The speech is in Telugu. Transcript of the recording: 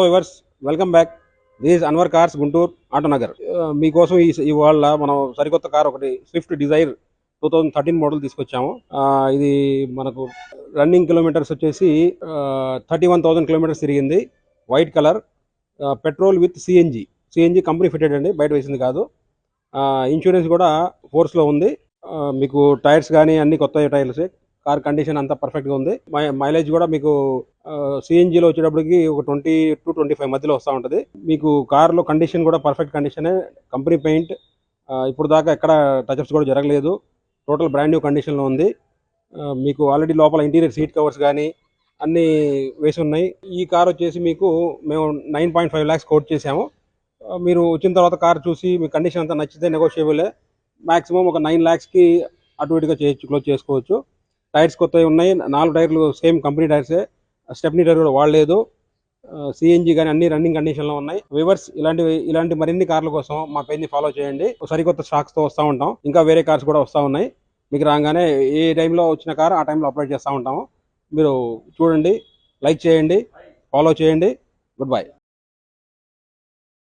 Viewers, welcome back. This Anwar cars Guntur Autonagar. మీకోసం ఇవాళ మనం సరికొత్త కార్ ఒకటి స్విఫ్ట్ డిజైర్ 2013 మోడల్ తీసుకొచ్చాము. ఇది మనకు రన్నింగ్ కిలోమీటర్స్ వచ్చేసి 31,000 కిలోమీటర్స్ తిరిగింది. White colour, petrol with CNG company fitted అండి, బయట వేసింది కాదు. ఇన్సూరెన్స్ కూడా ఫోర్స్లో ఉంది. మీకు టైర్స్ కానీ అన్ని కొత్త టైర్స్. కార్ కండిషన్ అంతా పర్ఫెక్ట్గా ఉంది. మైలేజ్ కూడా మీకు సిఎన్జిలో వచ్చేటప్పటికి ఒక 20 to 25 మధ్యలో వస్తూ ఉంటుంది. మీకు కార్లో కండిషన్ కూడా పర్ఫెక్ట్ కండిషనే. కంపెనీ పెయింట్ ఇప్పుడు దాకా ఎక్కడ టచ్అప్స్ కూడా జరగలేదు. టోటల్ బ్రాండ్ న్యూ కండిషన్లో ఉంది. మీకు ఆల్రెడీ లోపల ఇంటీరియర్ సీట్ కవర్స్ కానీ అన్నీ వేసి ఉన్నాయి. ఈ కార్ వచ్చేసి మీకు మేము 9.5 lakhs కోట్ చేసాము. మీరు వచ్చిన తర్వాత కార్ చూసి మీ కండిషన్ అంతా నచ్చితే నెగోషియబులే. మ్యాక్సిమం ఒక 9 lakhsకి అటు ఇటుగా క్లోజ్ చేసుకోవచ్చు. టైర్స్ కొత్తవి ఉన్నాయి. 4 టైర్లు సేమ్ కంపెనీ టైర్సే. స్టెప్నీ టైర్ కూడా వాడలేదు. సిఎన్జి కానీ అన్ని రన్నింగ్ కండిషన్లో ఉన్నాయి. వ్యూవర్స్, ఇలాంటి మరిన్ని కార్ల కోసం మా పేజ్ని ఫాలో చేయండి. సరికొత్త స్టాక్స్తో వస్తూ ఉంటాం. ఇంకా వేరే కార్స్ కూడా వస్తూ ఉన్నాయి. మీకు రాగానే ఏ టైంలో వచ్చిన కార్ ఆ టైంలో అప్లోడ్ చేస్తూ ఉంటాము. మీరు చూడండి, లైక్ చేయండి, ఫాలో చేయండి. Good bye.